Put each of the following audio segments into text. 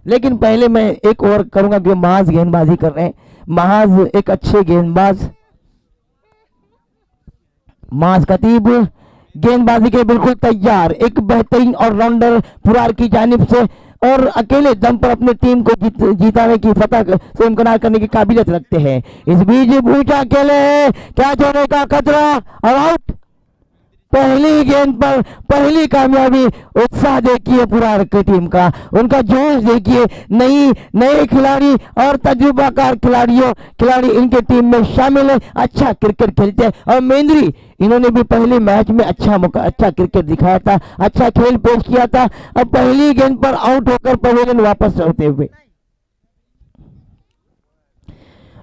लेकिन पहले मैं एक ओवर करूंगा कि महाज गेंदबाजी कर रहे हैं। महाज एक अच्छे गेंदबाज, महाज खतीब गेंदबाजी के बिल्कुल तैयार, एक बेहतरीन ऑलराउंडर पुरार की जानिब से, और अकेले दम पर अपनी टीम को जीताने की फतह से इम्कनार करने की काबिलियत रखते हैं। इस बीच भूजा अकेले है, कैच होने का खतरा और आउट। पहली गेंद पर पहली कामयाबी, उत्साह देखिए पुरार की टीम का, उनका जोश देखिए। नए खिलाड़ी और तजुर्बाकार खिलाड़ी इनके टीम में शामिल है, अच्छा क्रिकेट खेलते हैं। और मेंद्री इन्होंने भी पहले मैच में अच्छा क्रिकेट दिखाया था, अच्छा खेल पेश किया था। अब पहली गेंद पर आउट होकर पवेलियन वापस होते हुए,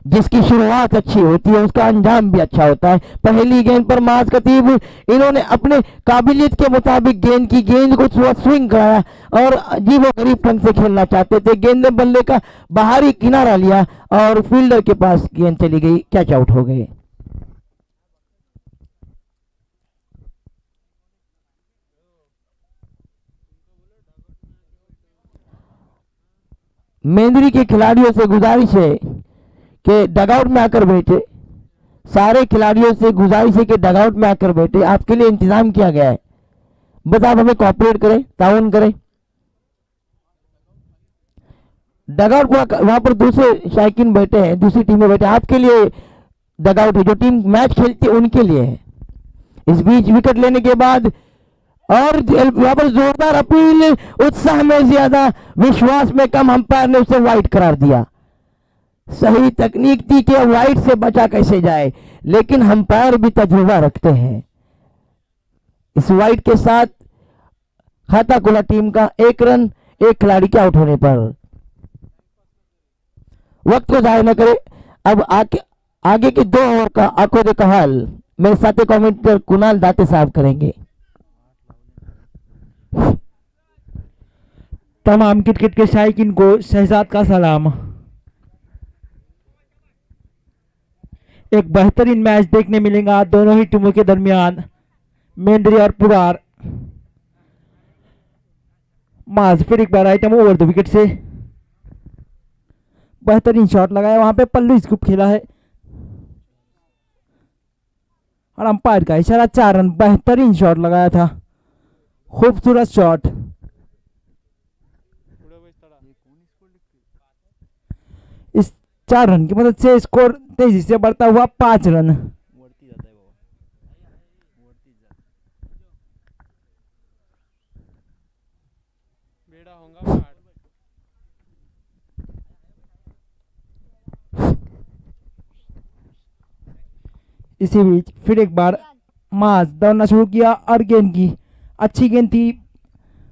जिसकी शुरुआत अच्छी होती है उसका अंजाम भी अच्छा होता है। पहली गेंद पर महाज खतीब इन्होंने अपने काबिलियत के मुताबिक गेंद को स्विंग कराया और अजीब और गरीब ढंग से खेलना चाहते थे। गेंद ने बल्ले का बाहरी किनारा लिया और फील्डर के पास गेंद चली गई, कैच आउट हो गए। मेंद्री के खिलाड़ियों से गुजारिश है कि डगआउट में आकर बैठे, सारे खिलाड़ियों से गुजारिश है कि डगआउट में आकर बैठे, आपके लिए इंतजाम किया गया है, बस आप हमें कोऑपरेट करें, ताउन करें। डगआउट वहां पर दूसरे शायकीन बैठे हैं, दूसरी टीमें बैठे, आपके लिए डगआउट है, जो टीम मैच खेलती है उनके लिए है। इस बीच विकेट लेने के बाद और वहां पर जोरदार अपील, उत्साह में ज्यादा विश्वास में कम, अंपायर ने उसे वाइड करार दिया। सही तकनीक थी कि वाइड से बचा कैसे जाए, लेकिन अंपायर भी तजुर्बा रखते हैं। इस वाइड के साथ खाता खुला टीम का 1 रन, एक खिलाड़ी के आउट होने पर। वक्त को जाया न करे, अब आगे के 2 ओवर का आंखों देखा हाल मेरे साथी कमेंटेटर कुणाल दाते साहब करेंगे। तमाम क्रिकेट के शायकीन को शहजाद का सलाम। एक बेहतरीन मैच देखने मिलेगा दोनों ही टीमों के दरमियान, मेंद्री और पुरार। माज फिर एक बार आइटम ओवर द विकेट से बेहतरीन शॉट लगाया, वहां पे पल्लू स्कूप खेला है और अंपायर का इशारा 4 रन। बेहतरीन शॉट लगाया था, खूबसूरत शॉट। इस 4 रन की मदद से स्कोर तेजी से बढ़ता हुआ 5 रन। इसी बीच फिर एक बार माज दौड़ना शुरू किया और गेंद की अच्छी गेंद थी,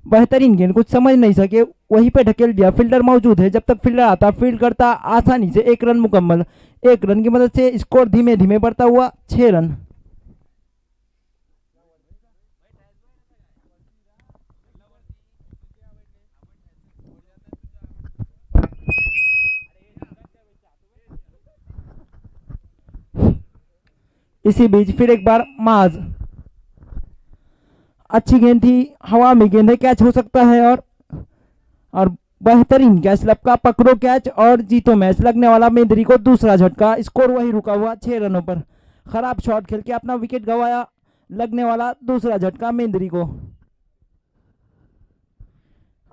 बेहतरीन गेंद, कुछ समझ नहीं सके, वहीं पे ढकेल दिया। फील्डर मौजूद है, जब तक फील्डर आता फील्ड करता, आसानी से 1 रन मुकम्मल। 1 रन की मदद से स्कोर धीमे धीमे बढ़ता हुआ 6 रन। इसी बीच फिर एक बार माज, अच्छी गेंद थी, हवा में गेंद है, कैच हो सकता है और बेहतरीन कैच, लपका पकड़ो कैच और जीतो मैच लगने वाला मेंद्री को दूसरा झटका। स्कोर वही रुका हुआ 6 रनों पर। खराब शॉट खेल के अपना विकेट गंवाया, लगने वाला दूसरा झटका मेंद्री को।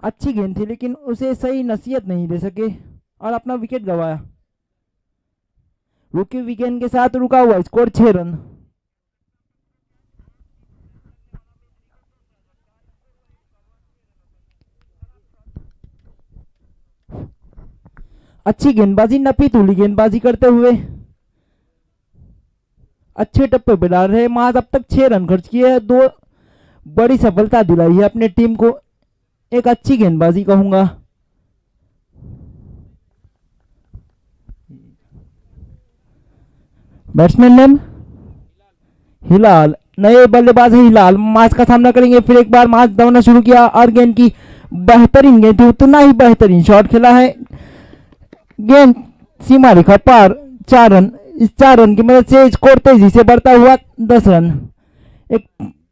अच्छी गेंद थी लेकिन उसे सही नसीहत नहीं दे सके और अपना विकेट गंवाया। रुकी हुई गेंद के साथ रुका हुआ स्कोर 6 रन। अच्छी गेंदबाजी, नपी तुली गेंदबाजी करते हुए अच्छे टप्पे पे डाल रहे माज। अब तक 6 रन खर्च किए हैं, 2 बड़ी सफलता दिलाई है अपने टीम को। एक अच्छी गेंदबाजी कहूंगा। बैट्समैन नेम हिलाल, नए बल्लेबाज है हिलाल। माज का सामना करेंगे। फिर एक बार माज दौड़ना शुरू किया और गेंद की बेहतरीन गेंद थी, उतना ही बेहतरीन शॉट खेला है, गेंद सीमा रेखा पार। 4 रन। इस 4 रन की मदद से स्कोर तेजी से बढ़ता हुआ 10 रन। एक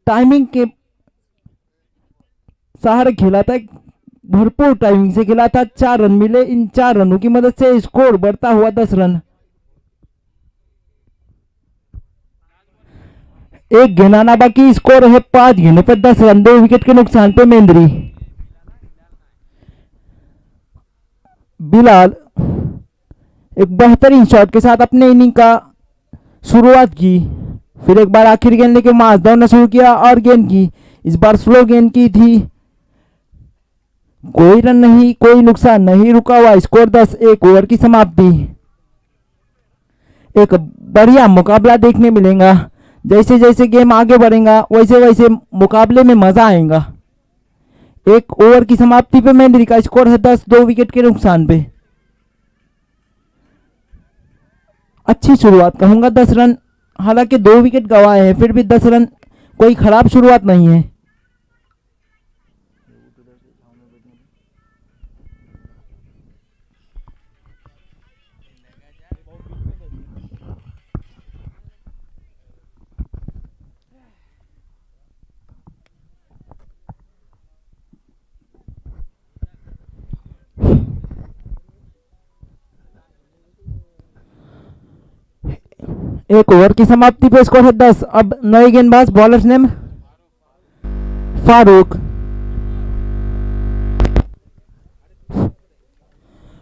टाइमिंग के सहारे खेला था, भरपूर टाइमिंग से खेला था, 4 रन मिले। इन 4 रनों की मदद से स्कोर बढ़ता हुआ 10 रन। एक गेंद आना बाकी, स्कोर है 5 गेंदों पर 10 रन, 2 विकेट के नुकसान पे मेंद्री। बिलाल एक बेहतरीन शॉट के साथ अपने इनिंग का शुरुआत की। फिर एक बार आखिर गेंद लेके मास दौड़ना शुरू किया और गेंद की, इस बार स्लो गेंद की थी। कोई रन नहीं, कोई नुकसान नहीं, रुका हुआ स्कोर 10। 1 ओवर की समाप्ति। एक बढ़िया मुकाबला देखने मिलेगा। जैसे जैसे गेम आगे बढ़ेगा वैसे वैसे मुकाबले में मजा आएगा। 1 ओवर की समाप्ति पे मेंद्री का स्कोर है 10, 2 विकेट के नुकसान पे। अच्छी शुरुआत कहूंगा, 10 रन, हालांकि 2 विकेट गंवाए हैं, फिर भी 10 रन कोई खराब शुरुआत नहीं है। एक ओवर की समाप्ति पे स्कोर है 10। अब नए गेंदबाज, बॉलर्स नेम फारूक।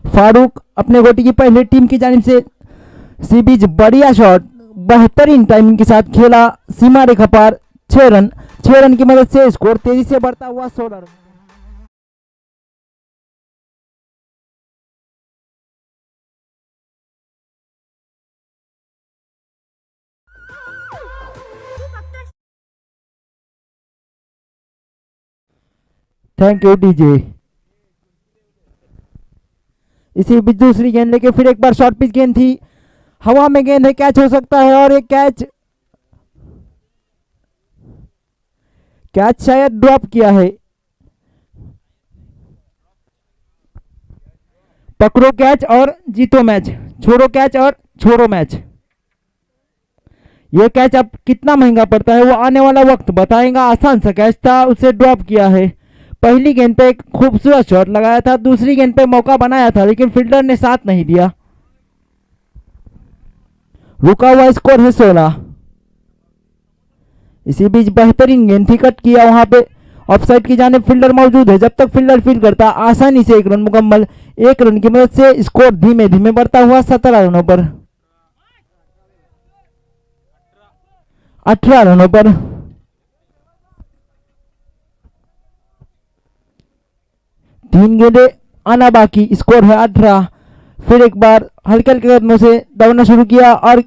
फारूक अपने गोटी की पहले टीम की जानिब से सी बीच बढ़िया शॉट, बेहतरीन टाइमिंग के साथ खेला, सीमा रेखा पार, 6 रन। 6 रन की मदद से स्कोर तेजी से बढ़ता हुआ 16 रन। Thank you DJ. इसी बीच दूसरी गेंद लेके फिर एक बार शॉर्ट पिच गेंद थी, हवा में गेंद है, कैच हो सकता है और एक कैच शायद ड्रॉप किया है। पकड़ो कैच और जीतो मैच, छोड़ो कैच और छोड़ो मैच। यह कैच अब कितना महंगा पड़ता है वो आने वाला वक्त बताएगा। आसान सा कैच था, उसे ड्रॉप किया है। पहली गेंद पे एक खूबसूरत शॉट लगाया था, दूसरी गेंद पे मौका बनाया था लेकिन फील्डर ने साथ नहीं दिया। रुका हुआ स्कोर है 16। इसी बीच बेहतरीन गेंद थी, कट किया वहां पे, ऑफसाइड की जानिब फील्डर मौजूद है। जब तक फील्डर फील्ड करता आसानी से 1 रन मुकम्मल। 1 रन की मदद से स्कोर धीमे धीमे बढ़ता हुआ 17 रनों पर, 18 रनों पर। तीन गेंदें आना बाकी, स्कोर है 18। फिर एक बार हल्के हल्के कदमों से दौड़ना शुरू किया और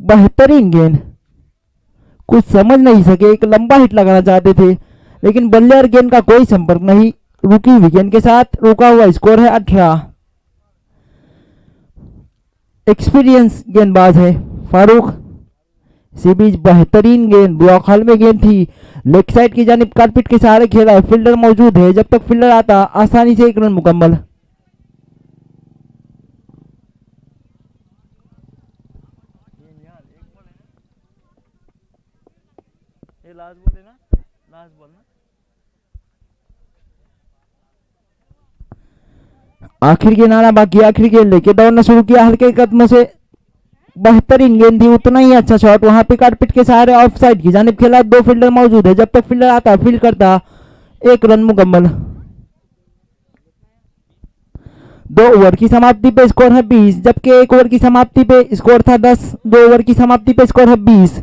बेहतरीन गेंद, कुछ समझ नहीं सके, एक लंबा हिट लगाना चाहते थे लेकिन बल्ले और गेंद का कोई संपर्क नहीं। रुकी हुई गेंद के साथ रुका हुआ स्कोर है 18। एक्सपीरियंस गेंदबाज है फारूक। इसी बीच बेहतरीन गेंद, ब्लॉक हॉल में गेंद थी, लेग साइड की जानिब कारपिट के सहारे खेला है, फील्डर मौजूद है। जब तक फील्डर आता आसानी से 1 रन मुकम्मल। आखिर गेंद आना बाकी, आखिर गेंद लेके दौड़ना शुरू किया हल्के कदमों से, बेहतरीन गेंद थी, उतना ही अच्छा शॉट, वहां पे कारपिट के सहारे ऑफ साइड की जानिब खेला। 2 फील्डर मौजूद है, जब तक फील्डर आता फील्ड करता, 1 रन मुकम्मल। 2 ओवर की समाप्ति पे स्कोर है 20, जबकि 1 ओवर की समाप्ति पे स्कोर था 10। 2 ओवर की समाप्ति पे स्कोर है 20।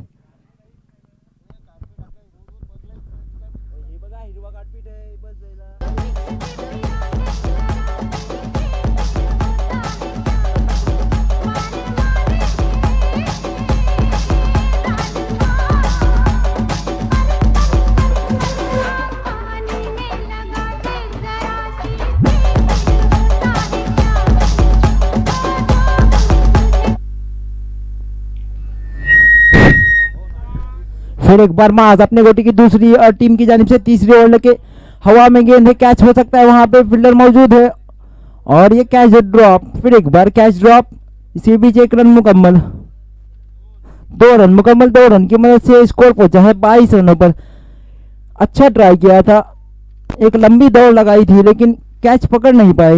फिर एक बार माज अपने गोटी की दूसरी और टीम की जानिब से तीसरी ओवर लेके, हवा में गेंद है, कैच हो सकता है, वहां पे फील्डर मौजूद है और ये कैच ड्रॉप। फिर एक बार कैच ड्रॉप, इसी बीच 1 रन मुकम्मल। 2 रन मुकम्मल, 2 रन की मदद से स्कोर पहुंचा है 22 रनों पर। अच्छा ट्राई किया था, एक लंबी दौड़ लगाई थी लेकिन कैच पकड़ नहीं पाए।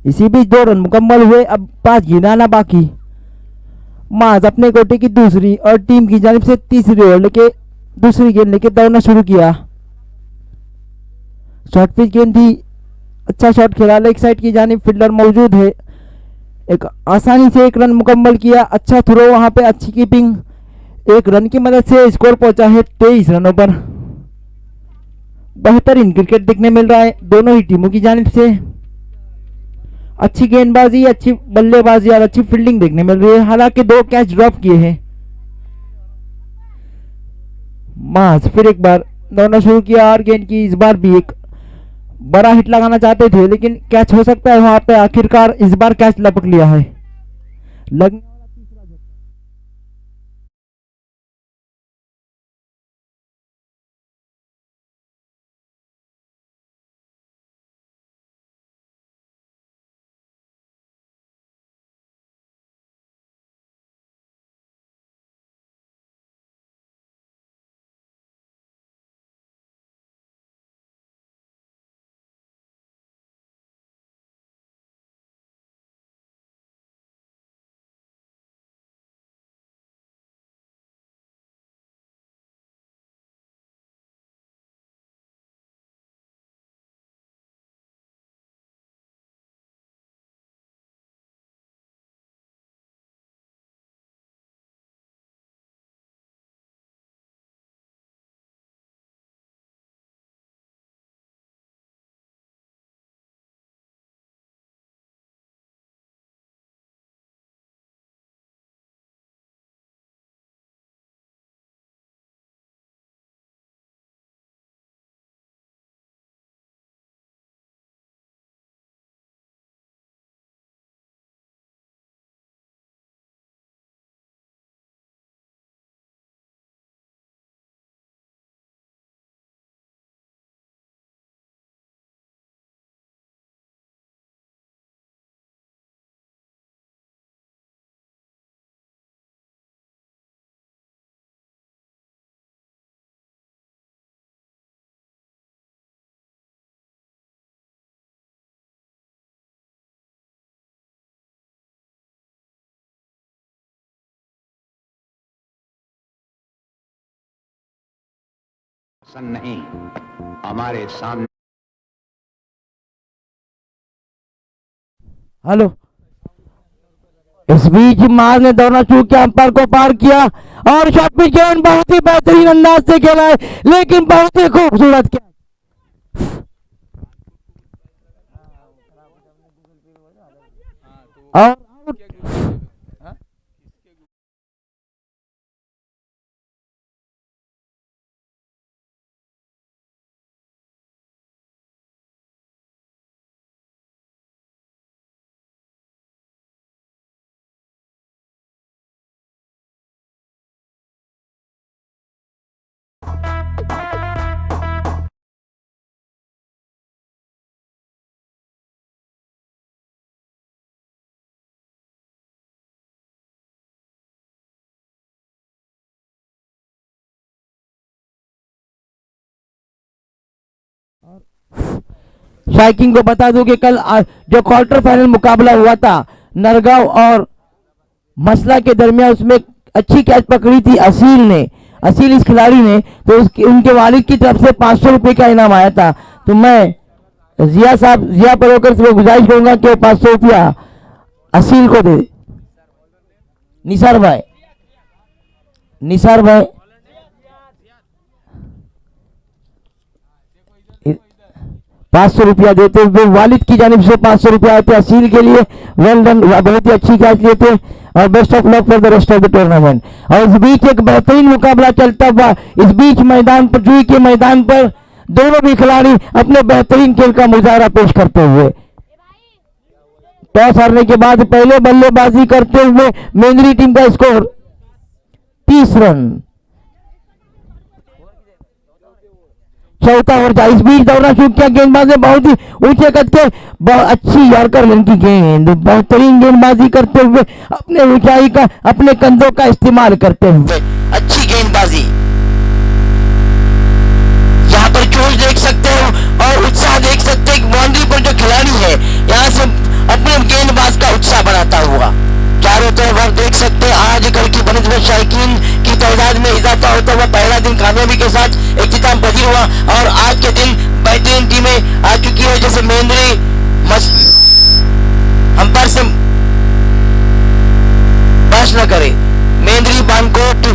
इसी बीच 2 रन मुकम्मल हुए, अब 5 गिराना बाकी। माज अपने कोटे की दूसरी और टीम की जानिब से तीसरी ओवर लेके दूसरी गेंद लेके दौड़ना शुरू किया। शॉर्ट पिच गेंद थी, अच्छा शॉट खेला, लेग साइड की जानिब फील्डर मौजूद है, एक आसानी से 1 रन मुकम्मल किया। अच्छा थ्रो, वहां पे अच्छी कीपिंग, 1 रन की मदद से स्कोर पहुंचा है 23 रनों पर। बेहतरीन क्रिकेट देखने मिल रहा है दोनों ही टीमों की जानिब से। अच्छी गेंदबाजी, अच्छी बल्लेबाजी और अच्छी फील्डिंग देखने मिल रही है। हालांकि 2 कैच ड्रॉप किए हैं। मास फिर एक बार दौड़ना शुरू किया और गेंद की इस बार भी एक बड़ा हिट लगाना चाहते थे लेकिन कैच हो सकता है वहां पे, आखिरकार इस बार कैच लपक लिया है। लगने वाला तीसरा झटका। नहीं, हमारे सामने। हेलो, इस बीच माज ने दौड़ना शुरू किया, अंपायर को पार किया और शॉट पिच गेंद बहुत ही बेहतरीन अंदाज से खेला है लेकिन बहुत ही खूबसूरत क्या और आउट। शाइकिंग को बता दूं कि कल जो क्वार्टर फाइनल मुकाबला हुआ था नरगांव और मसला के दरमियान, उसमें अच्छी कैच पकड़ी थी असील इस खिलाड़ी ने, तो उनके वालिद की तरफ से 500 रुपए का इनाम आया था। तो मैं जिया परोकर से गुजारिश करूंगा कि 500 रुपया असील को दे। निसार भाई 500 रुपया देते हुए वालिद की जानिब से 500 रुपया आए थे असील के लिए। वेल डन, बहुत ही अच्छी कैच लिए थे और best of luck for the rest of the tournament. और इस बीच एक बेहतरीन मुकाबला चलता हुआ इस बीच मैदान पर, जुई के मैदान पर दोनों भी खिलाड़ी अपने बेहतरीन खेल का मुजाहरा पेश करते हुए, टॉस हारने के बाद पहले बल्लेबाजी करते हुए मेंदरी टीम का स्कोर 30 रन। चौथा ओवर था, इस बीच दौड़ना शुरू किया गेंदबाज ने, बहुत ही ऊंचे कद के अच्छी यॉर्कर रन की गेंद, बेहतरीन गेंदबाजी करते हुए अपने ऊंचाई का, अपने कंधों का इस्तेमाल करते हुए अच्छी गेंदबाजी। यहाँ पर जो जोश देख सकते हो और उत्साह देख सकते हो। बाउंड्री पर जो खिलाड़ी है यहाँ से अपने गेंदबाज का उत्साह बढ़ाता हुआ चारों तरफ आप देख सकते हैं। आजकल की बनस्बत शायकीन की तादाद में इजाफा होता हुआ पहला दिन कामयाबी के साथ इख्तिताम पजीर हुआ और आज के दिन बेहतरीन टीमें आ चुकी है, जैसे मेंद्री अंपायर से बहस न करे, मेंद्री, बानकोट,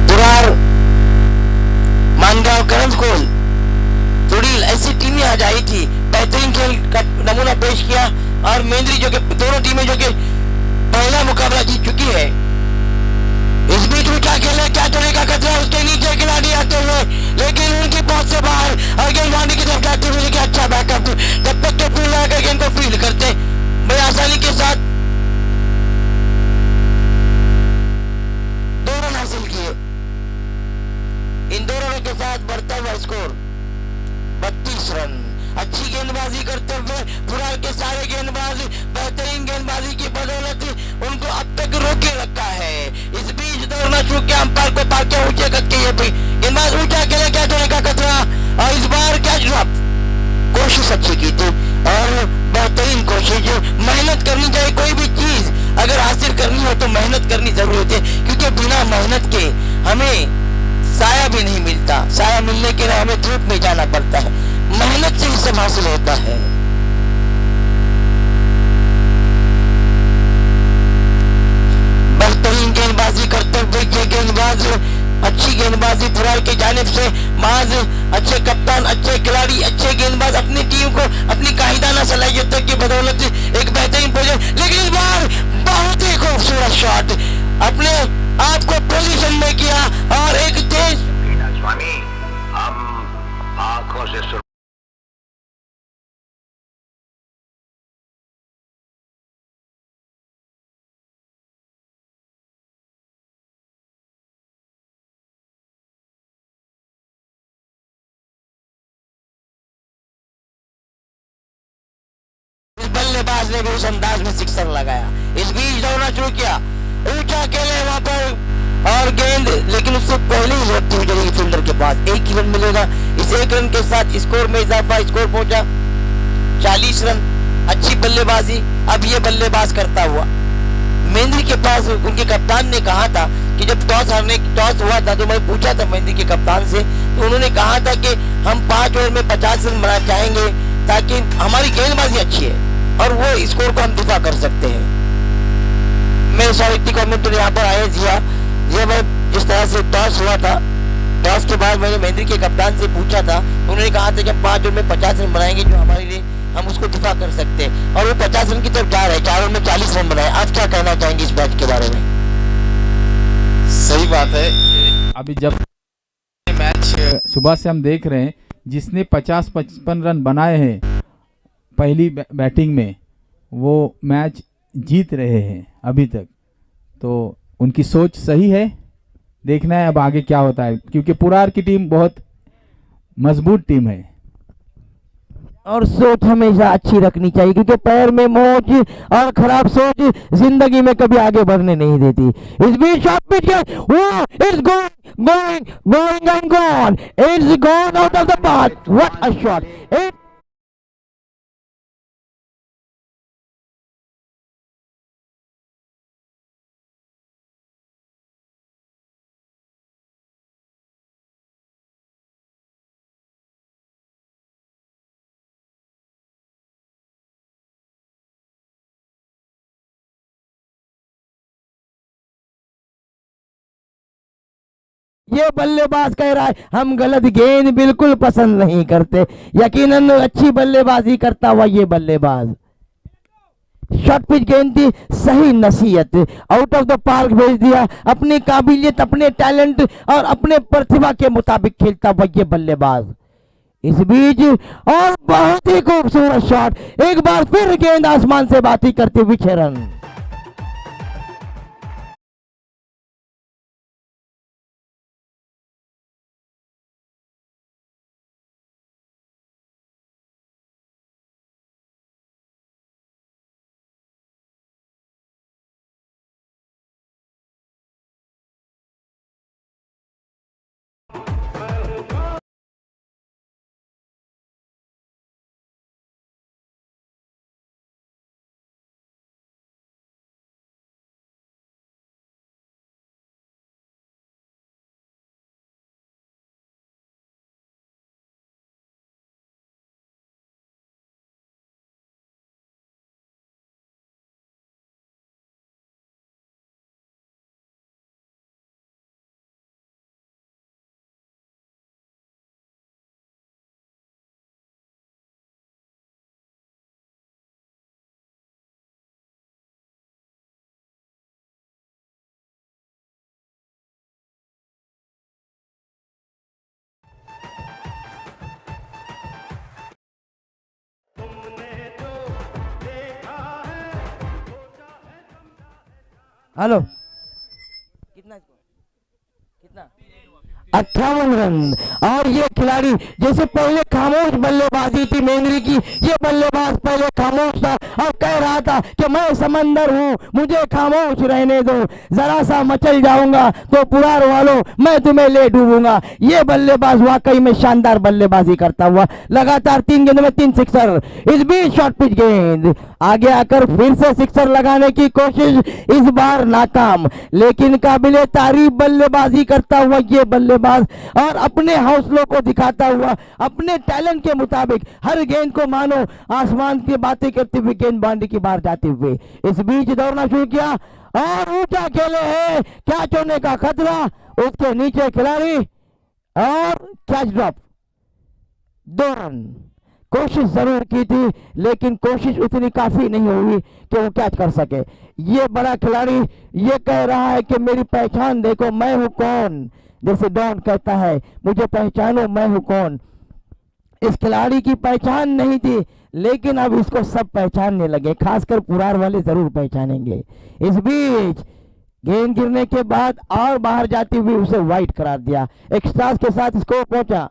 पुरार, मानगांव, करंजकोल, तुड़ील ऐसी टीमें आज आई थी, बेहतरीन खेल का नमूना पेश किया। और मेंद्री जो कि दोनों टीमें जो कि पहला मुकाबला जीत चुकी है। इस बीच में क्या खेले, क्या चले का खतरा, उसके नीचे खिलाड़ी आते हुए लेकिन उनकी पहुंच से बाहर और गेंदबाजी की तरफ जाते हुए अच्छा बैकअप, जब तक के फील्ड आकर गेंद को फील्ड करते बड़े आसानी के साथ 2 रन हासिल किए। इन 2 रनों के साथ बढ़ता हुआ स्कोर 32 रन। अच्छी गेंदबाजी करते हुए पुरार के सारे गेंदबाज बेहतरीन गेंदबाजी की बदौलत उनको अब तक रोके रखा है। इस बीच दौड़ना चूक के अंपायर को पार किया ऊंचे कद के ये भी गेंदबाज ऊंचा खेले, क्या होने का खतरा और इस बार क्या ड्रॉप। कोशिश अच्छी की थी और बेहतरीन कोशिश। मेहनत करनी चाहिए, कोई भी चीज अगर हासिल करनी हो तो मेहनत करनी जरूरी होती है, क्योंकि बिना मेहनत के हमें साया भी नहीं मिलता। साया मिलने के लिए हमें धूप में जाना पड़ता है, मेहनत से ही सब हासिल होता है। बेहतरीन गेंदबाजी करते हुए ये गेंदबाज अच्छी गेंदबाजी पुरार की जानिब से माज अच्छे कप्तान, अच्छे खिलाड़ी, अच्छे गेंदबाज अपनी टीम को अपनी कायदाना सलाहियतों की बदौलत एक बेहतरीन पोजीशन, लेकिन इस बार बहुत ही खूबसूरत शॉट अपने आप को पोजीशन में किया और एक तेज स्वामी हम आंखों से बल्लेबाज ने भी उस अंदाज में सिक्सर लगाया। इस बीच दौड़ना शुरू किया, ऊंचा खेले वहां पर और गेंद, लेकिन उससे पहले ही लौटती हुई चलेगी फील्डर के पास। 1 ही रन मिलेगा। इस 1 रन के साथ स्कोर में इजाफा, स्कोर पहुंचा 40 रन। अच्छी बल्लेबाजी अब ये बल्लेबाज करता हुआ मेंद्री के पास उनके कप्तान ने कहा था कि जब टॉस हुआ था तो मैं पूछा था मेंद्री के कप्तान से, तो उन्होंने कहा था कि हम 5 ओवर में 50 रन बनाना चाहेंगे ताकि हमारी गेंदबाजी अच्छी है और वो स्कोर को हम दिफा कर सकते हैं। मेरे साहित्य कमेंटर यहाँ पर आए जिया मैं जिस तरह से टॉस हुआ था, टॉस के बाद मैंने मेंद्री के कप्तान से पूछा था, उन्होंने कहा था कि हम 5 ओवर में 50 रन बनाएंगे जो हमारे लिए हम उसको दिफा कर सकते हैं और वो 50 रन की तरफ जा रहे हैं। 4 ओवर में 40 रन बनाए। आप क्या कहना चाहेंगे इस मैच के बारे में? सही बात है। अभी जब मैच सुबह से हम देख रहे हैं, जिसने 50-55 रन बनाए हैं पहली बैटिंग में, वो मैच जीत रहे हैं अभी तक। तो उनकी सोच सही है, देखना है अब आगे क्या होता है, क्योंकि पुरार की टीम बहुत मजबूत टीम है और सोच हमेशा अच्छी रखनी चाहिए, क्योंकि पैर में मोच और खराब सोच जिंदगी में कभी आगे बढ़ने नहीं देती। इस बीच शॉट पिच है, वो is going and gone, it's gone out of the park. What a shot. ये बल्लेबाज कह रहा है हम गलत गेंद बिल्कुल पसंद नहीं करते। यकीनन अच्छी बल्लेबाजी करता हुआ ये बल्लेबाज, शॉर्ट पिच गेंद थी, सही नसीहत, आउट ऑफ द पार्क भेज दिया। अपनी काबिलियत, अपने टैलेंट और अपने प्रतिभा के मुताबिक खेलता हुआ ये बल्लेबाज। इस बीच और बहुत ही खूबसूरत शॉट, एक बार फिर गेंद आसमान से बाती करते हुए 6 रन। हेलो कितना 58 रन। और ये खिलाड़ी जैसे पहले खामोश बल्लेबाजी थी मेंद्री की, ये बल्लेबाज पहले खामोश था और कह रहा था कि मैं समंदर हूँ, मुझे खामोश रहने दो, जरा सा मचल जाऊंगा तो पुरार वालों मैं तुम्हें ले डूबूंगा। ये बल्लेबाज वाकई में शानदार बल्लेबाजी करता हुआ लगातार 3 गेंद में 3 सिक्सर। इस बीच शॉर्ट पिच गेंद आगे आकर फिर से सिक्सर लगाने की कोशिश, इस बार नाकाम, लेकिन काबिले तारीफ बल्लेबाजी करता हुआ ये बल्लेबाज और अपने हौसलों को दिखाता हुआ अपने टैलेंट के मुताबिक हर गेंद को मानो आसमान की बातें करते हुए गेंद बाउंड्री की बाहर जाते हुए इस बीच दौड़ना शुरू किया और ऊंचा खेले है, कैच होने का खतरा, उसके नीचे खिलाड़ी और कैच ड्रॉप। 2 रन। कोशिश जरूर की थी लेकिन कोशिश उतनी काफी नहीं हुई कि वो कैच कर सके। ये बड़ा खिलाड़ी ये कह रहा है कि मेरी पहचान देखो, मैं हूं कौन, जैसे डॉन कहता है मुझे पहचानो मैं हूं कौन। इस खिलाड़ी की पहचान नहीं थी लेकिन अब इसको सब पहचानने लगे, खासकर पुरार वाले जरूर पहचानेंगे। इस बीच गेंद गिरने के बाद और बाहर जाती हुई उसे वाइड करार दिया। एक्स्ट्रास के साथ स्कोर पहुंचा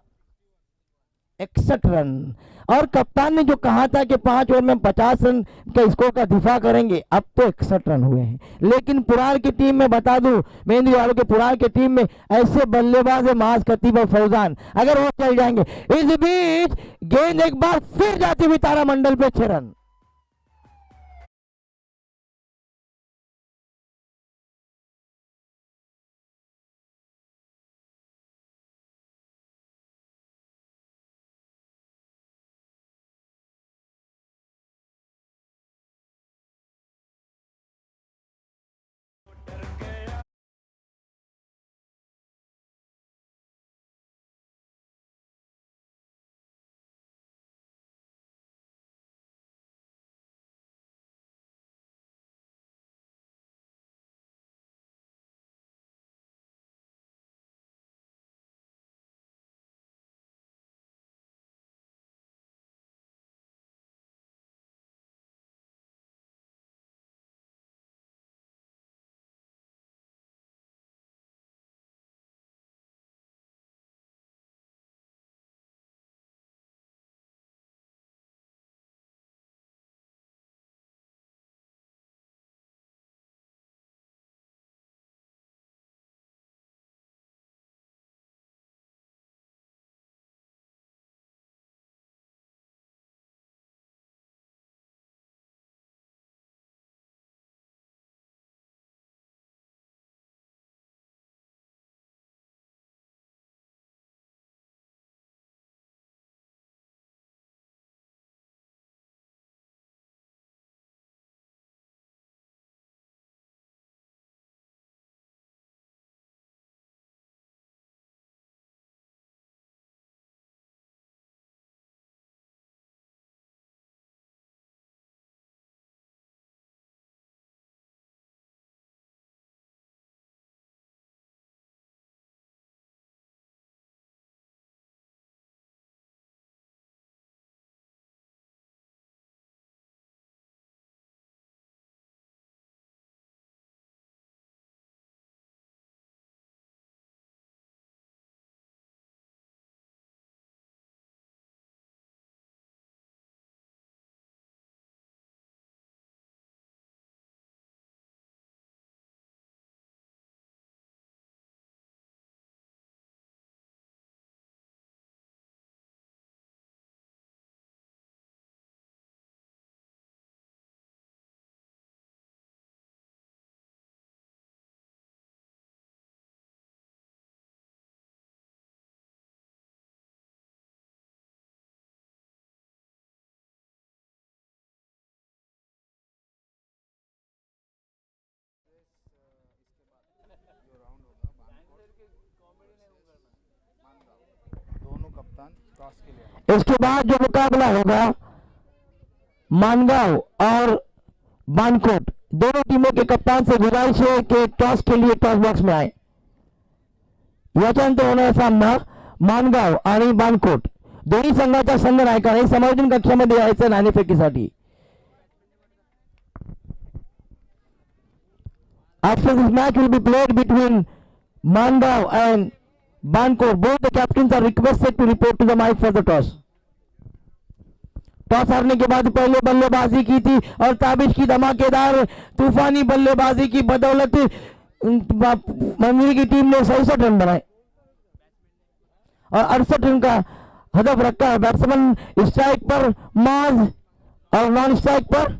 61 रन। और कप्तान ने जो कहा था कि 5 ओवर में 50 रन का स्कोर का दिफा करेंगे, अब तो 61 रन हुए हैं। लेकिन पुरार की टीम में बता दूं, मेहंदी वालों के पुरार की टीम में ऐसे बल्लेबाज है माज खतीब और फौजान, अगर वो चल जाएंगे। इस बीच गेंद एक बार फिर जाती हुई तारामंडल पे 6 रन। इसके बाद जो मुकाबला होगा मानगांव और बानकोट, दोनों टीमों के कप्तान से गुजारिश है कि टॉस के लिए टॉस बॉक्स में आए। याच्यानंतर होणारा सामना मानगाव आणि बानकोट दोन्ही संघाच्या संघ नायकांनी समायोजन कक्षामध्ये यायचं नाणेफेकीसाठी। After this match will be played between Mandao and Bankor. Both the captains are requested to report to the mic for the toss. Toss हारने के बाद पहले बल्लेबाजी की थी और ताबिश की धमाकेदार तूफानी बल्लेबाजी की बदौलत मंदिर की टीम ने 67 रन बनाए और 68 रन का हदफ रखा है। बैट्समैन स्ट्राइक पर माज और नॉन स्ट्राइक पर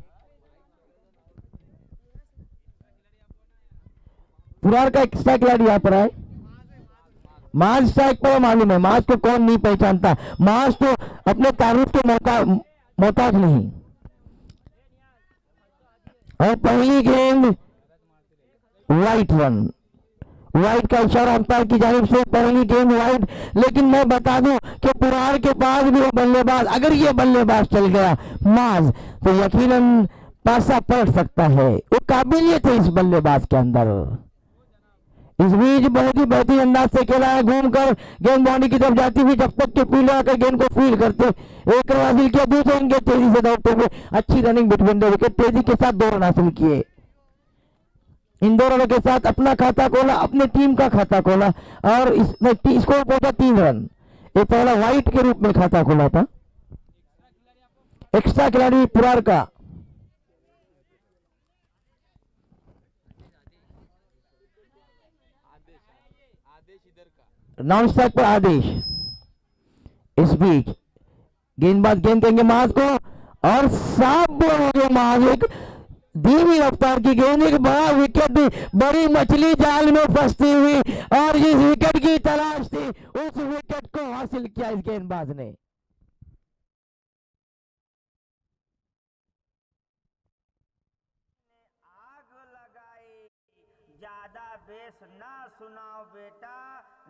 पुरार का एक्स्ट्रा खिलाड़ी यहाँ पर आए। माज स्ट्राइक पर मालूम है, माज को कौन नहीं पहचानता। माज तो अपने तारीफ के मोहताज नहीं। और पहली गेंद वाइट वन, वाइट का इशारा अंपायर की जानिब से, पहली गेंद वाइट। लेकिन मैं बता दूं कि पुरार के पास भी वो बल्लेबाज, अगर ये बल्लेबाज चल गया माज, तो यकीनन पासा पलट सकता है। वो काबिलियत है इस बल्लेबाज के अंदर। इस बीच बहुत ही बेहतरीन अंदाज से खेला है, घूमकर गेंद बाउंड्री की तरफ जाती हुई, जब तक के फील्डर आकर गेंद को फील्ड करते, एक रन हासिल किया, दूसरे इनके तेजी से दौड़ते हुए अच्छी रनिंग बिटवीन द विकेट, तेजी के साथ 2 रन हासिल किए। इन 2 रनों के साथ अपना खाता खोला, अपने टीम का खाता खोला और इसमें स्कोर पहुंचा 3 रन। ये पहला वाइट के रूप में खाता खोला था। एक्स्ट्रा खिलाड़ी पुरार का नॉन स्ट्राइक पर आदेश। इस बीच गेंदबाज गेंद देंगे माज को और साफ बोल हो गया माज। एक धीमी रफ्तार की गेंद, एक बड़ा विकेट, बड़ी मछली जाल में फंसती हुई और जिस विकेट की तलाश थी उस विकेट को हासिल किया इस गेंदबाज ने। ज्यादा बेस ना सुनाओ बेटा,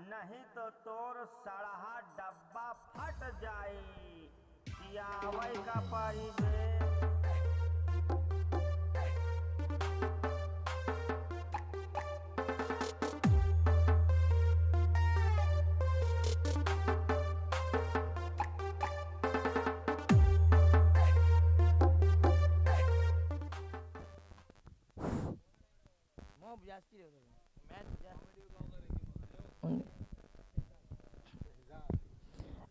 नहीं तो तोर सड़हा डब्बा फट जाई। पियावै का पारी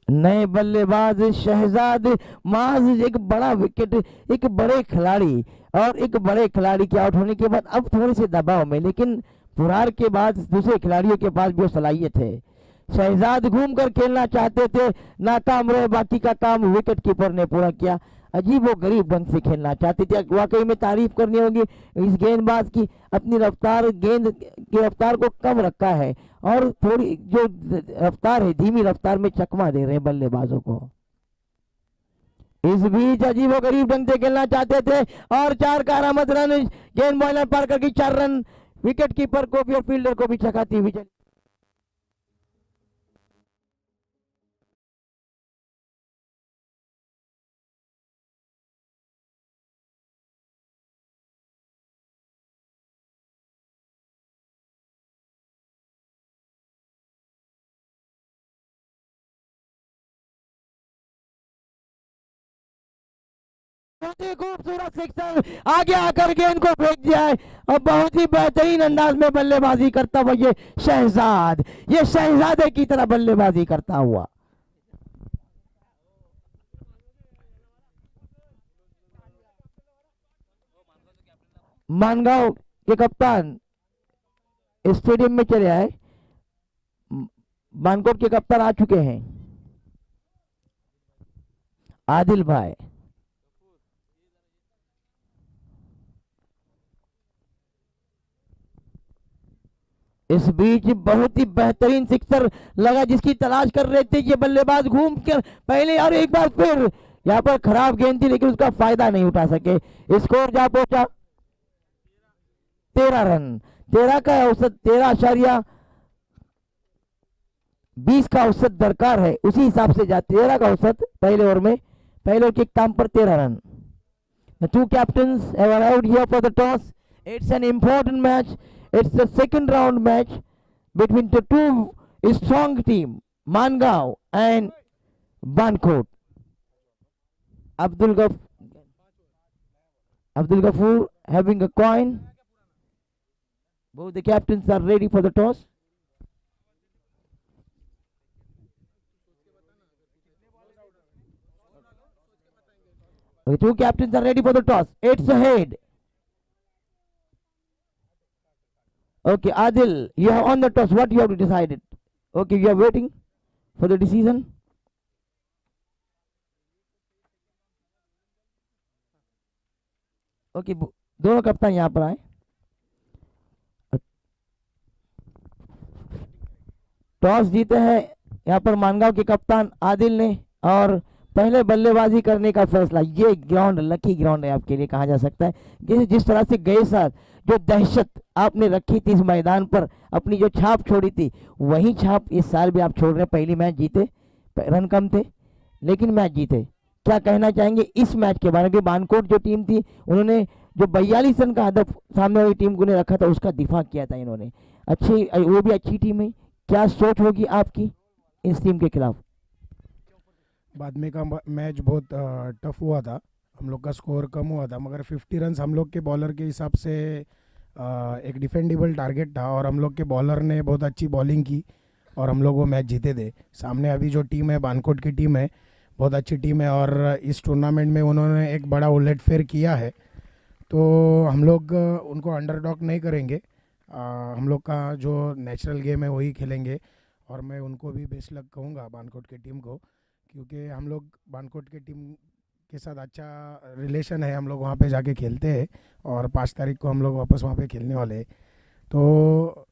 नए बल्लेबाज शहजाद माज, एक बड़ा विकेट, एक बड़े खिलाड़ी और एक बड़े खिलाड़ी के आउट होने के बाद अब थोड़े से दबाव में, लेकिन पुरार के बाद दूसरे खिलाड़ियों के पास भी वो सलाहियत है। शहजाद घूमकर खेलना चाहते थे, नाकाम रहे, बाकी का काम विकेट कीपर ने पूरा किया। अजीब वो गरीब ढंग से खेलना चाहते थे। वाकई में तारीफ करनी होगी इस गेंदबाज की, अपनी रफ्तार, गेंद की रफ्तार को कम रखा है और थोड़ी जो रफ्तार है धीमी रफ्तार में चकमा दे रहे हैं बल्लेबाजों को। इस बीच अजीब वो गरीब ढंग से खेलना चाहते थे और 4 कारामद रन, गेंद बॉलर पार करके 4 रन, विकेट कीपर को भी और फील्डर को भी चकाती हुई चली। बहुत ही खूबसूरत सिक्सर, आगे आकर गेंद को फेंक दिया है और बहुत ही बेहतरीन अंदाज में बल्लेबाजी करता हुआ ये शहजादे की तरह बल्लेबाजी करता हुआ। मानगांव के कप्तान स्टेडियम में चले आए, बानकोट के कप्तान आ चुके हैं, आदिल भाई। इस बीच बहुत ही बेहतरीन सिक्सर लगा जिसकी तलाश कर रहे थे ये बल्लेबाज, घूम कर पहले और एक बार फिर यहाँ पर खराब गेंद थी लेकिन उसका फायदा नहीं उठा सके। स्कोर जा पहुंचा 13 रन, 13 का औसत, 13.20 का औसत दरकार है, उसी हिसाब से जा 13 का औसत पहले ओवर में, पहले ओवर के काम पर 13 run. The two captains have arrived here for the toss. It's an important match. It's the second round match between the two strong team, Mangaon and Bankot. Abdul Ghafoor having a coin. Both the captains are ready for the toss. The two captains are ready for the toss. It's ahead. Okay, Adil, you have on the toss. What you have decided? Okay, you are waiting for the decision. Okay, दोनों कप्तान यहाँ पर आए. Toss जीते हैं यहाँ पर मानगांव के कप्तान आदिल ने और पहले बल्लेबाजी करने का फैसला. ये ग्राउंड लकी ग्राउंड है आपके लिए कहा जा सकता है. जिस तरह से गए साथ जो दहशत आपने रखी थी इस मैदान पर, अपनी जो छाप छोड़ी थी, वही छाप इस साल भी आप छोड़ रहे हैं. पहली मैच जीते, रन कम थे लेकिन मैच जीते. क्या कहना चाहेंगे इस मैच के बारे में? बानकोट जो टीम थी उन्होंने जो 42 रन का हदफ सामने वाली टीम को ने रखा था उसका दिफा किया था इन्होंने. अच्छी, वो भी अच्छी टीम है. क्या सोच होगी आपकी इस टीम के खिलाफ? बाद में का मैच बहुत टफ हुआ था. हम लोग का स्कोर कम हुआ था मगर 50 रन हम लोग के बॉलर के हिसाब से एक डिफेंडेबल टारगेट था और हम लोग के बॉलर ने बहुत अच्छी बॉलिंग की और हम लोग वो मैच जीते थे. सामने अभी जो टीम है बानकोट की टीम है, बहुत अच्छी टीम है और इस टूर्नामेंट में उन्होंने एक बड़ा उलटफेर किया है. तो हम लोग उनको अंडरडॉग नहीं करेंगे. हम लोग का जो नेचुरल गेम है वही खेलेंगे और मैं उनको भी बेस्ट लक कहूँगा बानकोट की टीम को, क्योंकि हम लोग बानकोट की टीम के साथ अच्छा रिलेशन है. हम लोग वहाँ पे जाके खेलते हैं और 5 तारीख को हम लोग वापस वहाँ पे खेलने वाले हैं. तो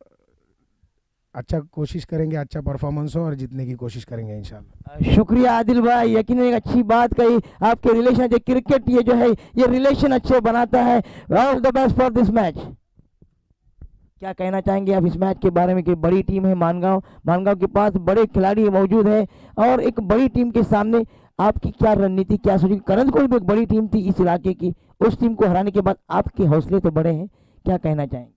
अच्छा कोशिश करेंगे, अच्छा परफॉर्मेंस हो और जीतने की कोशिश करेंगे इंशाल्लाह. शुक्रिया आदिल भाई, यकीन एक अच्छी बात कही. आपके रिलेशन जो क्रिकेट ये जो है ये रिलेशन अच्छे बनाता है. All the best for this match. क्या कहना चाहेंगे आप इस मैच के बारे में कि बड़ी टीम है मानगांव के पास बड़े खिलाड़ी मौजूद है और एक बड़ी टीम के सामने आपकी क्या रणनीति, क्या सोची? करंदकोट भी एक बड़ी टीम थी इस इलाके की, उस टीम को हराने के बाद आपके हौसले तो बड़े हैं. क्या कहना चाहेंगे?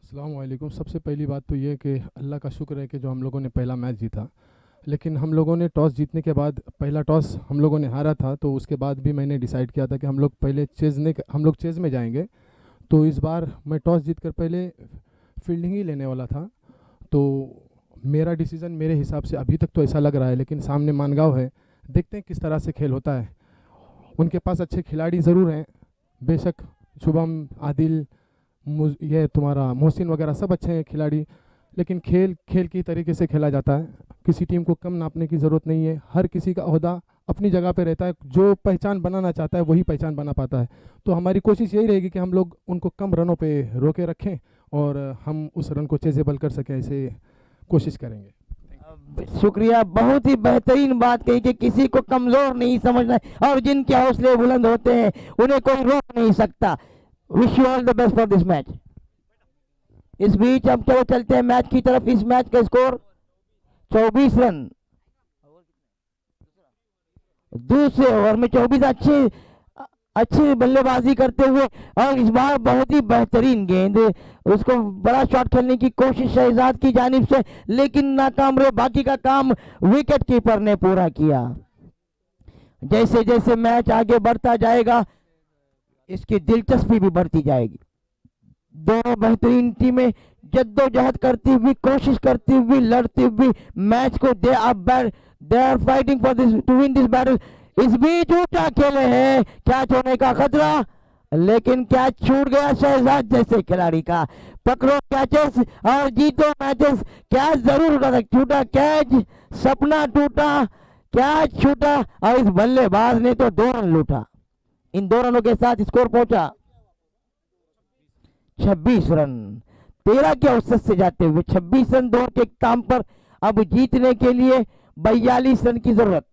अस्सलाम वालेकुम. सबसे पहली बात तो ये कि अल्लाह का शुक्र है कि जो हम लोगों ने पहला मैच जीता, लेकिन हम लोगों ने टॉस जीतने के बाद पहला टॉस हम लोगों ने हारा था. तो उसके बाद भी मैंने डिसाइड किया था कि हम लोग पहले हम लोग चेज़ में जाएंगे. तो इस बार मैं टॉस जीतकर पहले फील्डिंग ही लेने वाला था. तो मेरा डिसीज़न मेरे हिसाब से अभी तक तो ऐसा लग रहा है, लेकिन सामने मानगांव है, देखते हैं किस तरह से खेल होता है. उनके पास अच्छे खिलाड़ी ज़रूर हैं, बेशक शुभम, आदिल, ये तुम्हारा मोहसिन वगैरह सब अच्छे हैं खिलाड़ी, लेकिन खेल की तरीके से खेला जाता है. किसी टीम को कम नापने की ज़रूरत नहीं है. हर किसी का ओहदा अपनी जगह पे रहता है. जो पहचान बनाना चाहता है वही पहचान बना पाता है. तो हमारी कोशिश यही रहेगी कि हम लोग उनको कम रनों पे रोके रखें और हम उस रन को चेजेबल कर सकें, ऐसे कोशिश करेंगे. शुक्रिया, बहुत ही बेहतरीन बात कही कि किसी को कमज़ोर नहीं समझना और जिनके हौसले बुलंद होते हैं उन्हें कोई रोक नहीं सकता. Wish you all the best for this match. इस बीच अब चलो चलते हैं मैच की तरफ. इस मैच का स्कोर 24 रन. दूसरे ओवर में 24 अच्छी बल्लेबाजी करते हुए और इस बार बहुत ही बेहतरीन गेंद, उसको बड़ा शॉट खेलने की कोशिश शहजाद की जानिब से लेकिन नाकाम रहे. बाकी का काम विकेट कीपर ने पूरा किया. जैसे जैसे मैच आगे बढ़ता जाएगा इसकी दिलचस्पी भी बढ़ती जाएगी. दोनों बेहतरीन टीमें जद्दोजहद करती हुई, कोशिश करती हुई, लड़ती हुई मैच को they are fighting for this to win this battle. इस बीच ऊंचा खेले हैं, कैच होने का खतरा, लेकिन कैच छूट गया शहजाद जैसे खिलाड़ी का. पकड़ो कैचेस और जीतो मैचेस. कैच जरूर छूटा, कैच सपना टूटा, कैच छूटा और इस बल्लेबाज ने तो 2 रन लूटा. इन 2 रनों के साथ स्कोर पहुंचा 26 रन. 13 के औसत से जाते हुए 26 रन दौड़ के काम पर अब जीतने के लिए 42 रन की जरूरत.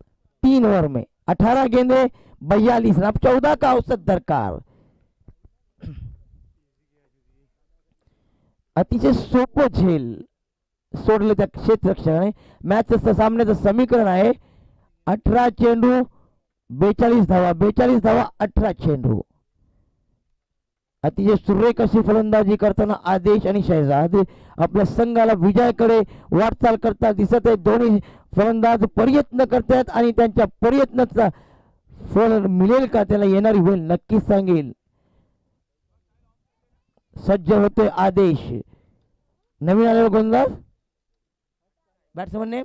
3 ओवर में 18 गेंदे 42 रन. अब 14 का औसत दरकार. अतिशय सोपं झेल सोडलं त्या क्षेत्ररक्षकाने. मॅच सामन्याचं समीकरण आहे 18 चेंडू 42 धावा, 42 धावा 18 चेंडू. अतिशय सुरेख अशी फलंदाजी करताना आदेश आणि शहजाद आपल्या संघाला विजयाकडे वाटचाल करता दिसत आहेत. दोन्ही फलंदाज प्रयत्न करतात आणि त्यांच्या प्रयत्नाचा फळ मिळेल का त्याला येणारी वेळ नक्कीच सांगेल. सज्ज होते आदेश। नवीन आलेला गोलंदाज बैट्समैन नेम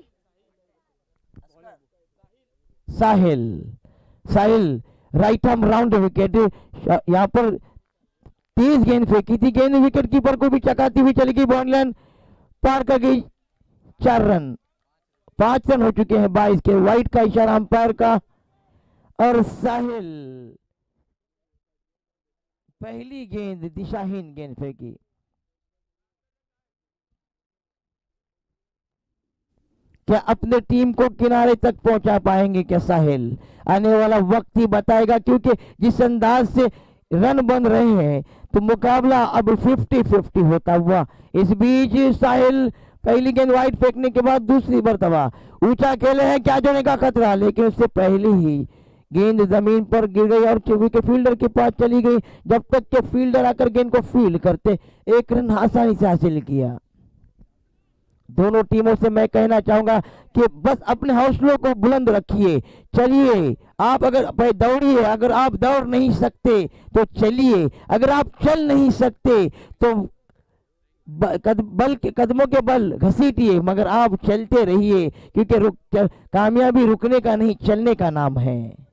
साहिल। साहिल राइट आर्म राउंड विकेट। यहाँ पर तेज गेंद फेंकी थी, गेंद विकेट कीपर को भी चकाती हुई चली गई, बाउंड्री लाइन पार कर गई। 4 रन, 5 रन हो चुके हैं 22 के। वाइड का इशारा अंपायर का। और साहिल पहली गेंद दिशाहीन गेंद फेंकी। क्या अपने टीम को किनारे तक पहुंचा पाएंगे क्या साहिल? आने वाला वक्त ही बताएगा, क्योंकि जिस अंदाज से रन बन रहे हैं तो मुकाबला अब 50-50 होता हुआ। इस बीच साहिल पहली गेंद वाइड फेंकने के बाद दूसरी मर्तबा ऊंचा खेले हैं, क्या जाने का खतरा, लेकिन उससे पहले ही गेंद जमीन पर गिर गई और के फील्डर के पास चली गई। जब तक के फील्डर आकर गेंद को फील्ड करते, 1 रन आसानी से हासिल किया। दोनों टीमों से मैं कहना चाहूंगा कि बस अपने हौसलों को बुलंद रखिए, चलिए। आप अगर दौड़िए, अगर आप दौड़ नहीं सकते तो चलिए, अगर आप चल नहीं सकते तो कदमों के बल घसीटिए, मगर आप चलते रहिए, क्योंकि कामयाबी रुकने का नहीं, चलने का नाम है।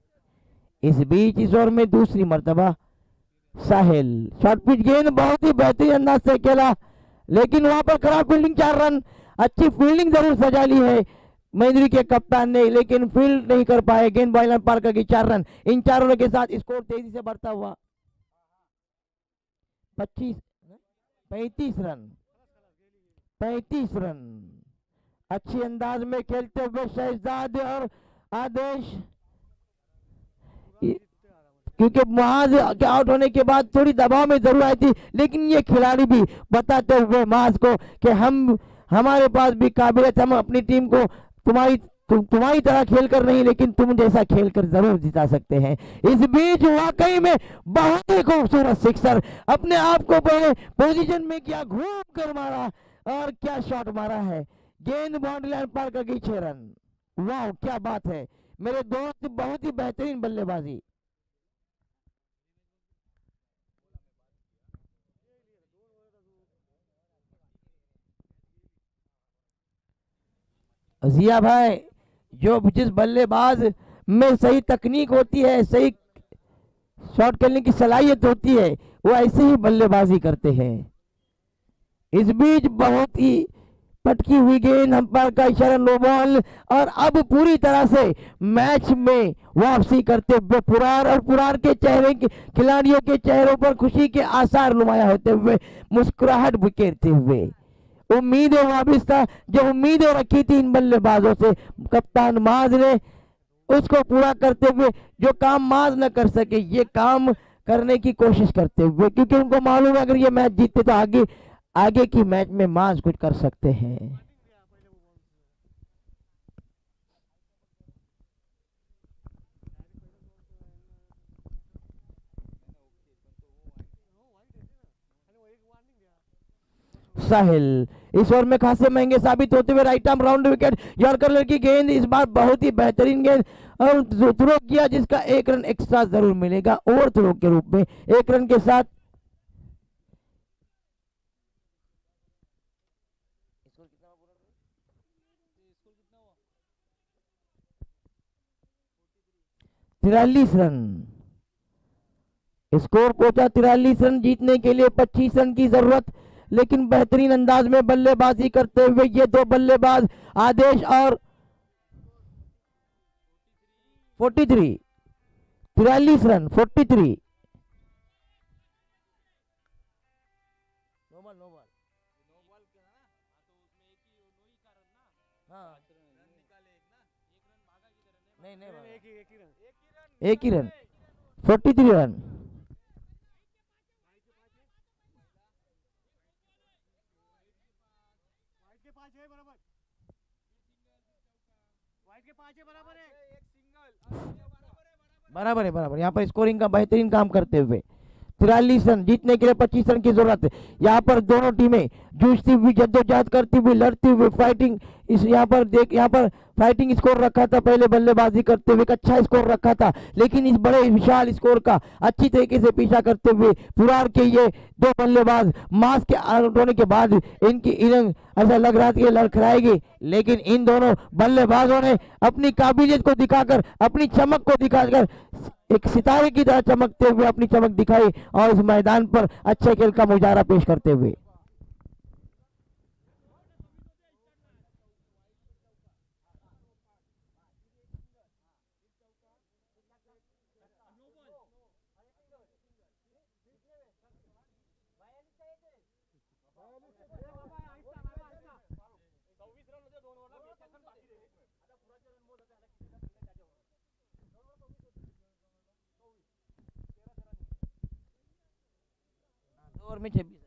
इस बीच इस ओवर में दूसरी मर्तबा साहिल शॉर्ट पिच गेंद बहुत ही बेहतरीन अंदाज से खेला, लेकिन वहां पर खराब फील्डिंग। 4 रन, अच्छी फील्डिंग जरूर सजा ली है महेंद्री के कप्तान ने, लेकिन फील्ड नहीं कर पाए, गेंद बॉल पार कर गई। 4 रन। इन 4 रनों के साथ स्कोर तेजी से बढ़ता हुआ 35 रन। 35 रन। अच्छी अंदाज में खेलते हुए शहजाद और आदेश, क्योंकि महाज के आउट होने के बाद थोड़ी दबाव में जरूर आई थी, लेकिन ये खिलाड़ी भी बताते हुए महाज को कि हमारे पास भी काबिलियत, हम अपनी टीम को तुम्हारी तरह खेलकर नहीं, लेकिन तुम जैसा खेलकर जरूर जिता सकते हैं। इस बीच वाकई में बहुत ही खूबसूरत सिक्सर, अपने आप को पहले पोजीशन में किया, घूम कर मारा, और क्या शॉट मारा है। गेंद बाउंड्री लाइन पार कर गई। 6 रन। वाह, क्या बात है मेरे दोस्त, बहुत ही बेहतरीन बल्लेबाजी। जिया भाई, जिस बल्लेबाज में सही तकनीक होती है, सही शॉट खेलने की सलाहियत होती है, वो ऐसे ही बल्लेबाजी करते हैं। इस बीच बहुत ही पटकी हुई गेंद, अंपायर का इशारा नो बॉल, और अब पूरी तरह से मैच में वापसी करते हुए पुरार, और पुरार के चेहरे के खिलाड़ियों के चेहरों पर खुशी के आसार नुमाया होते हुए, मुस्कुराहट बिखेरते हुए। उम्मीदें वापस था, जो उम्मीदें रखी थी इन बल्लेबाजों से, कप्तान माज ने उसको पूरा करते हुए, जो काम माज न कर सके ये काम करने की कोशिश करते हुए, क्योंकि उनको मालूम है अगर ये मैच जीतते तो आगे की मैच में माज कुछ कर सकते हैं। साहिल इस ओवर में खासे महंगे साबित होते हुए right arm round wicket. Yorker की गेंद इस बार बहुत ही बेहतरीन गेंद और थ्रो किया, जिसका 1 रन एक्स्ट्रा जरूर मिलेगा ओवर थ्रो के रूप में। 1 रन के साथ 43 रन स्कोर पहुंचा। 43 रन जीतने के लिए 25 रन की जरूरत, लेकिन बेहतरीन अंदाज में बल्लेबाजी करते हुए ये दो बल्लेबाज आदेश और 43 रन 43 एक ही रन 43 रन। बराबर है यहाँ पर स्कोरिंग का बेहतरीन काम करते हुए 43 रन, जीतने के लिए 25 रन की जरूरत है। यहाँ पर दोनों टीमें जूझती हुई, जद्दोजहद करती हुई, लड़ती हुई, फाइटिंग इस यहाँ पर फाइटिंग स्कोर रखा था, पहले बल्लेबाजी करते हुए एक अच्छा स्कोर रखा था, लेकिन इस बड़े विशाल स्कोर का अच्छी तरीके से पीछा करते हुए पुरार के ये दो बल्लेबाज मास के आउट होने के बाद इनकी इनिंग ऐसा लग रहा था कि लड़खड़ाएगी, लेकिन इन दोनों बल्लेबाजों ने अपनी काबिलियत को दिखाकर, अपनी चमक को दिखाकर एक सितारे की तरह चमकते हुए अपनी चमक दिखाई और इस मैदान पर अच्छे खेल का मुजाहरा पेश करते हुए। ओवर में 26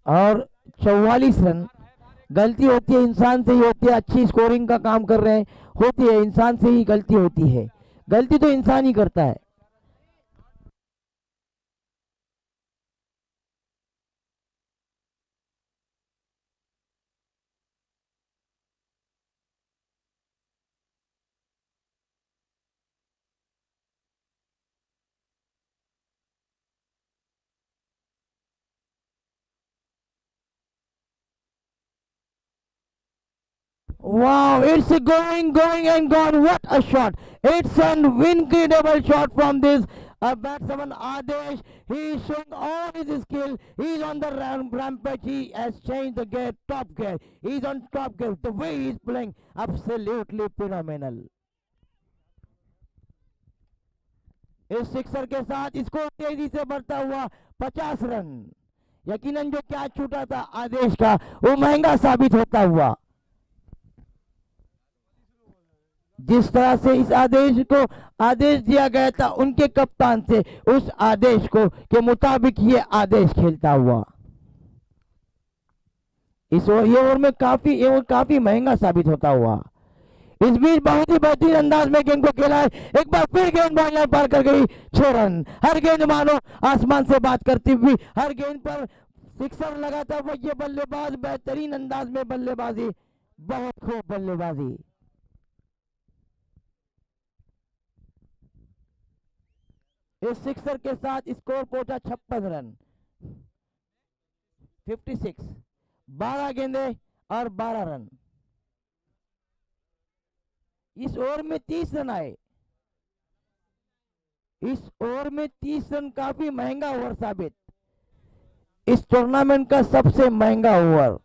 और 44 रन। गलती होती है इंसान से ही होती है, अच्छी स्कोरिंग का काम कर रहे हैं, होती है इंसान से ही गलती होती है, गलती तो इंसान ही करता है। Wow, it's going and gone. What a shot! It's an incredible shot from this batsman Adesh. He is showing all his skill. He is on the rampage. He has changed the gear, top gear. He is on top gear. The way he is playing, absolutely phenomenal. इस sixer के साथ score तेजी से बढ़ता हुआ 50 run. यकीनन जो catch छूटा था आदेश का वो महंगा साबित होता हुआ। जिस तरह से इस आदेश को आदेश दिया गया था उनके कप्तान से, उस आदेश को के मुताबिक ये आदेश खेलता हुआ इस ये ओवर में काफी महंगा साबित होता हुआ। इस बीच बहुत ही बेहतरीन अंदाज में गेंद को खेला है, एक बार फिर गेंद बॉल लाइन पार कर गई, 6 रन। हर गेंद मानो आसमान से बात करती हुई, हर गेंद पर सिक्सर लगाता हुआ ये बल्लेबाज बेहतरीन अंदाज में बल्लेबाजी, बहुत खूब बल्लेबाजी। इस सिक्सर के साथ स्कोर पहुंचा 56 रन, 56, 12 गेंदें और 12 रन। इस ओवर में 30 रन आए। इस ओवर में 30 रन काफी महंगा ओवर साबित, इस टूर्नामेंट का सबसे महंगा ओवर।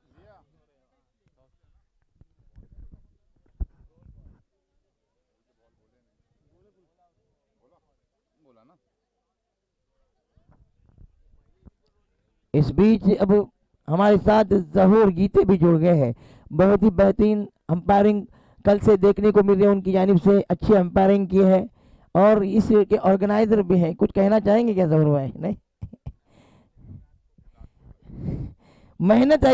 इस बीच अब हमारे साथ जहूर गीते भी जुड़ गए हैं। बहुत ही बेहतरीन अंपायरिंग कल से देखने को मिल रही है, उनकी जानिब से अच्छी अंपायरिंग की है और इस के ऑर्गेनाइजर भी हैं। कुछ कहना चाहेंगे क्या जहूर भाई? नहीं, मेहनत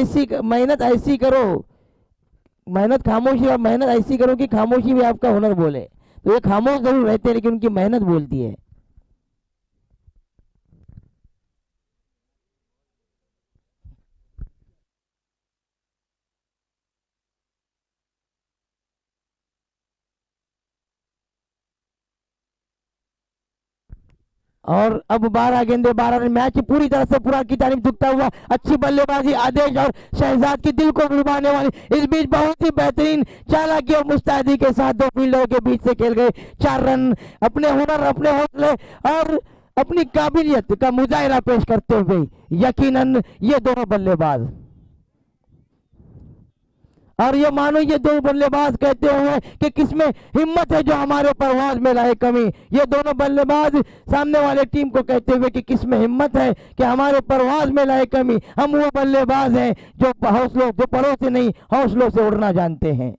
ऐसी करो, मेहनत खामोशी, और मेहनत ऐसी करो कि खामोशी भी आपका हुनर बोले। तो ये खामोश जरूर रहते हैं लेकिन उनकी मेहनत बोलती है। और अब 12 गेंदे 12 रन। मैच पूरी तरह से पूरा की तारीफ झुकता हुआ, अच्छी बल्लेबाजी आदेश और शहजाद की दिल को लुभाने वाली। इस बीच बहुत ही बेहतरीन चालाकी और मुस्तैदी के साथ दो फील्डरों के बीच से खेल गए 4 रन। अपने हुनर, अपने हौसले और अपनी काबिलियत का मुजाहिरा पेश करते हुए यकीनन ये दोनों बल्लेबाज और ये मानो ये दो बल्लेबाज कहते हुए कि किसमें हिम्मत है जो हमारे परवाज में लाए कमी। ये दोनों बल्लेबाज सामने वाले टीम को कहते हुए कि किसमें हिम्मत है कि हमारे परवाज में लाए कमी। हम वो बल्लेबाज हैं जो परों से नहीं हौसलों से उड़ना जानते हैं।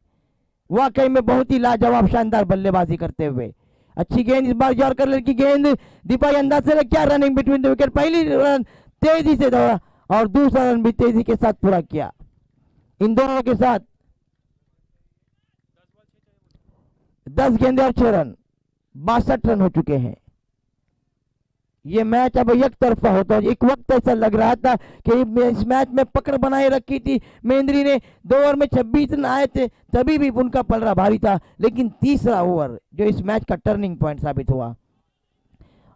वाकई में बहुत ही लाजवाब शानदार बल्लेबाजी करते हुए। अच्छी गेंद इस बार यॉर्कर की गेंद दीपक अंदाज से क्या रनिंग बिटवीन द विकेट। पहली रन तेजी से दौड़ा और दूसरा रन भी तेजी के साथ पूरा किया। इन दोनों के साथ 10 गेंदे और 6 रन 62 रन हो चुके हैं। ये मैच अब एक तरफा होता है। एक वक्त ऐसा लग रहा था कि इस मैच में पकड़ बनाए रखी थी मेंद्री ने। 2 ओवर में 26 रन आए थे, तभी भी उनका पलड़ा भारी था। लेकिन तीसरा ओवर जो इस मैच का टर्निंग पॉइंट साबित हुआ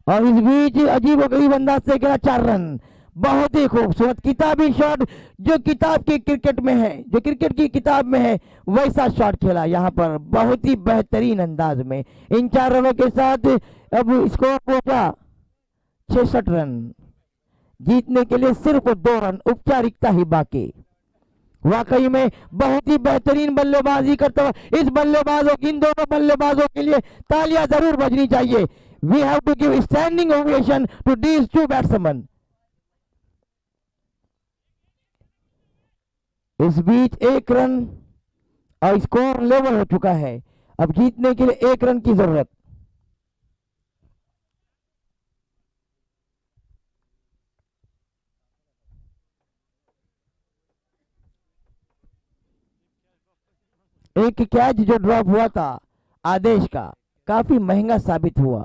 और इस बीच अजीबोगरीब अंदाज से गिरा 4 रन। बहुत ही खूबसूरत किताबी शॉट जो किताब की क्रिकेट में है, जो क्रिकेट की किताब में है, वैसा शॉट खेला यहाँ पर बहुत ही बेहतरीन अंदाज में। इन 4 रनों के साथ अब स्कोर पहुंचा 66 रन। जीतने के लिए सिर्फ 2 रन औपचारिकता ही बाकी। वाकई में बहुत ही बेहतरीन बल्लेबाजी करता हुआ इन दोनों बल्लेबाजों के लिए तालियां जरूर बजनी चाहिए। We have to give standing ovation to these 2 batsman. इस बीच 1 रन और स्कोर लेवल हो चुका है। अब जीतने के लिए 1 रन की जरूरत। एक कैच जो ड्रॉप हुआ था आदेश का काफी महंगा साबित हुआ।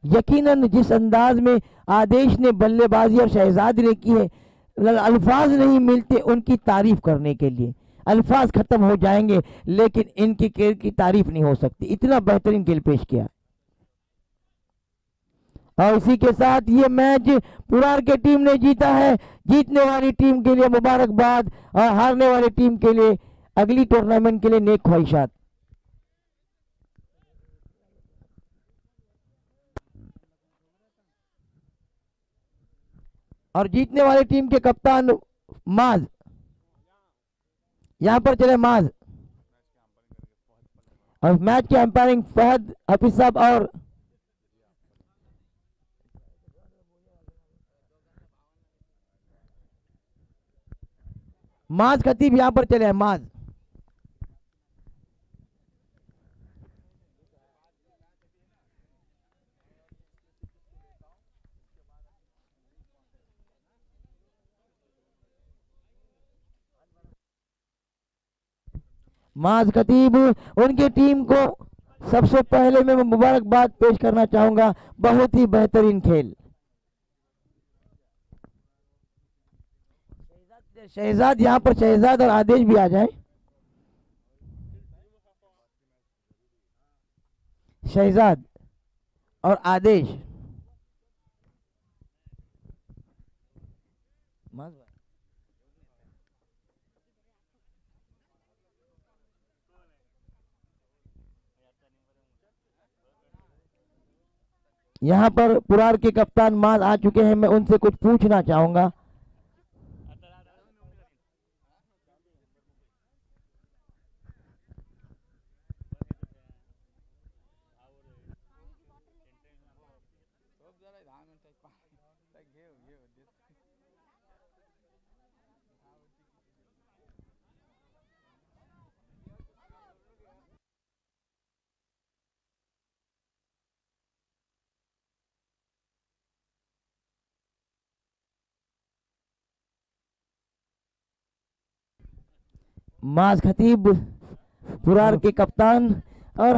यकीनन जिस अंदाज में आदेश ने बल्लेबाजी और शहजाद ने की है, अल्फाज नहीं मिलते उनकी तारीफ करने के लिए। अल्फाज खत्म हो जाएंगे लेकिन इनकी खेल की तारीफ नहीं हो सकती। इतना बेहतरीन खेल पेश किया। और इसी के साथ ये मैच पुरार के टीम ने जीता है। जीतने वाली टीम के लिए मुबारकबाद और हारने वाली टीम के लिए अगली टूर्नामेंट के लिए नेक ख्वाहिशात। और जीतने वाली टीम के कप्तान माज, यहां पर चले माज। और मैच के अंपायरिंग फहद हफीज साहब और माज खतीब यहां पर चले हैं। माज माज खतीब उनकी टीम को सबसे पहले मैं मुबारकबाद पेश करना चाहूंगा। बहुत ही बेहतरीन खेल। शहजाद यहाँ पर शहजाद और आदेश भी आ जाए। शहजाद और आदेश यहाँ पर पुरार के कप्तान माज आ चुके हैं। मैं उनसे कुछ पूछना चाहूंगा। माज खतीब पुरार के कप्तान और